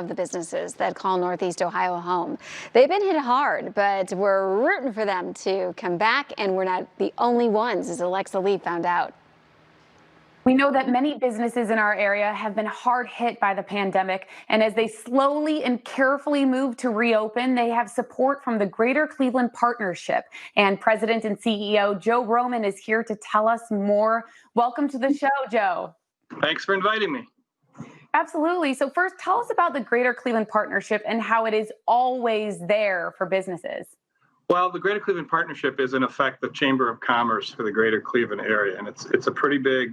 Of the businesses that call Northeast Ohio home. They've been hit hard, but we're rooting for them to come back, and we're not the only ones, as Alexa Lee found out. We know that many businesses in our area have been hard hit by the pandemic, and as they slowly and carefully move to reopen, they have support from the Greater Cleveland Partnership. And President and CEO Joe Roman is here to tell us more. Welcome to the show, Joe. Thanks for inviting me. Absolutely. So first, tell us about the Greater Cleveland Partnership and how it is always there for businesses. Well, the Greater Cleveland Partnership is in effect the Chamber of Commerce for the Greater Cleveland area, and it's a pretty big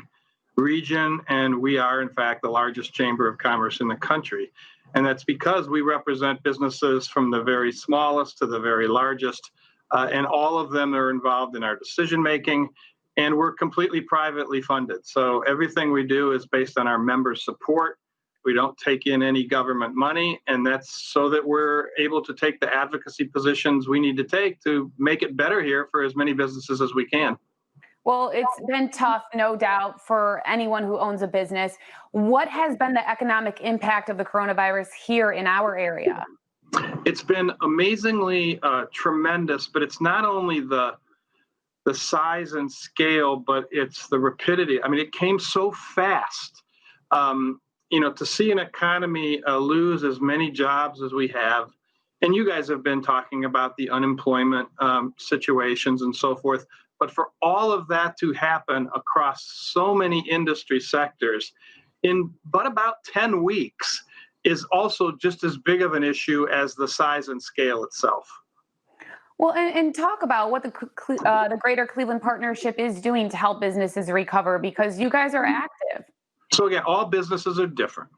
region, and we are in fact the largest Chamber of Commerce in the country. And that's because we represent businesses from the very smallest to the very largest, and all of them are involved in our decision making, and we're completely privately funded. So everything we do is based on our members' support. We don't take in any government money, and that's so that we're able to take the advocacy positions we need to take to make it better here for as many businesses as we can. Well, it's been tough, no doubt, for anyone who owns a business. What has been the economic impact of the coronavirus here in our area? It's been amazingly tremendous, but it's not only the size and scale, but it's the rapidity. I mean, it came so fast. To see an economy lose as many jobs as we have, and you guys have been talking about the unemployment situations and so forth, but for all of that to happen across so many industry sectors in but about 10 weeks is also just as big of an issue as the size and scale itself. Well, and talk about what the Greater Cleveland Partnership is doing to help businesses recover, because you guys are active. So again, all businesses are different.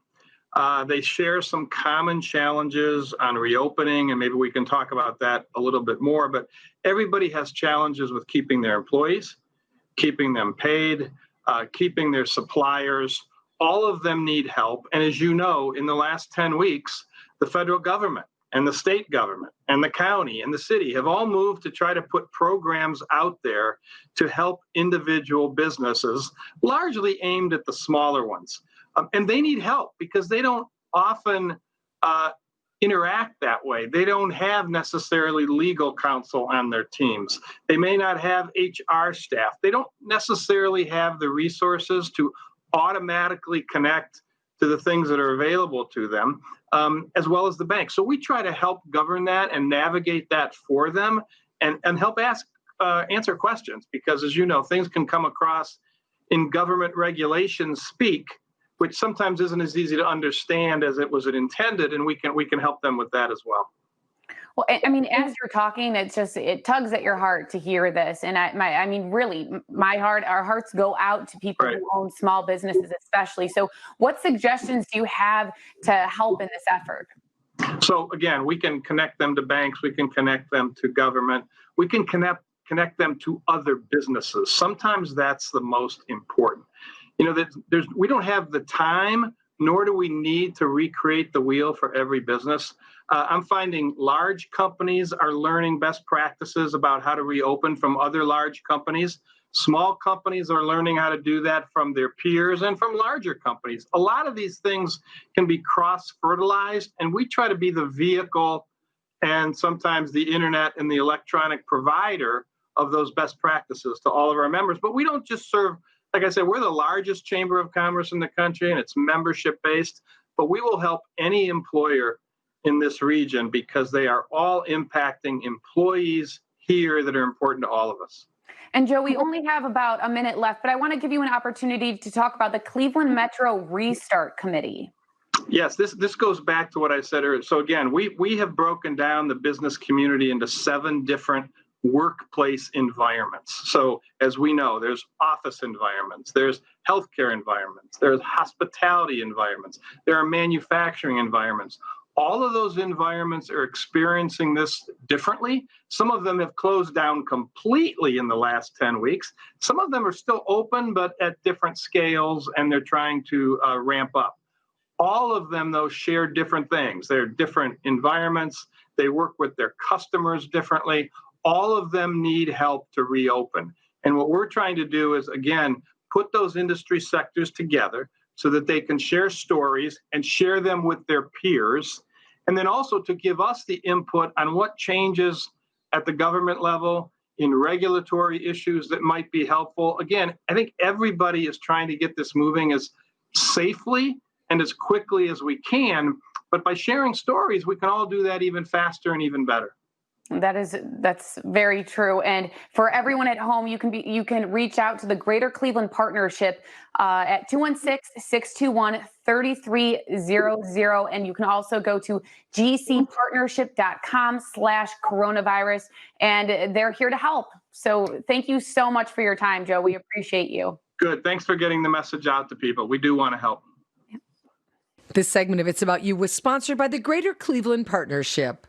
They share some common challenges on reopening, and maybe we can talk about that a little bit more, but everybody has challenges with keeping their employees, keeping them paid, keeping their suppliers. All of them need help. And as you know, in the last 10 weeks, the federal government and the state government and the county and the city have all moved to try to put programs out there to help individual businesses, largely aimed at the smaller ones. And they need help because they don't often interact that way. They don't have necessarily legal counsel on their teams. They may not have HR staff. They don't necessarily have the resources to automatically connect to the things that are available to them, as well as the bank. So we try to help govern that and navigate that for them, and help answer questions, because as you know, things can come across in government regulations speak, which sometimes isn't as easy to understand as it was intended, and we can help them with that as well. Well, I mean, as you're talking, it tugs at your heart to hear this. And really, our hearts go out to people who own small businesses, especially. So what suggestions do you have to help in this effort? So again, we can connect them to banks. We can connect them to government. We can connect them to other businesses. Sometimes that's the most important. We don't have the time, nor do we need to recreate the wheel for every business. I'm finding large companies are learning best practices about how to reopen from other large companies. Small companies are learning how to do that from their peers and from larger companies. A lot of these things can be cross-fertilized, and we try to be the vehicle and sometimes the internet and the electronic provider of those best practices to all of our members. But we don't just serve, like I said, we're the largest Chamber of Commerce in the country, and it's membership-based, but we will help any employer in this region because they are all impacting employees here that are important to all of us. And Joe, we only have about a minute left, but I want to give you an opportunity to talk about the Cleveland Metro Restart Committee. Yes, this goes back to what I said earlier. So again, we have broken down the business community into 7 different workplace environments. So as we know, there's office environments, there's healthcare environments, there's hospitality environments, there are manufacturing environments. All of those environments are experiencing this differently. Some of them have closed down completely in the last 10 weeks. Some of them are still open, but at different scales, and they're trying to ramp up. All of them, though, share different things. They're different environments. They work with their customers differently. All of them need help to reopen. And what we're trying to do is, again, put those industry sectors together so that they can share stories and share them with their peers. And then also to give us the input on what changes at the government level in regulatory issues that might be helpful. Again, I think everybody is trying to get this moving as safely and as quickly as we can. But by sharing stories, we can all do that even faster and even better. That's very true. And for everyone at home, you can reach out to the Greater Cleveland Partnership at 216-621-3300. And you can also go to gcpartnership.com/coronavirus, and they're here to help. So thank you so much for your time, Joe. We appreciate you. Good. Thanks for getting the message out to people. We do want to help. This segment of It's About You was sponsored by the Greater Cleveland Partnership.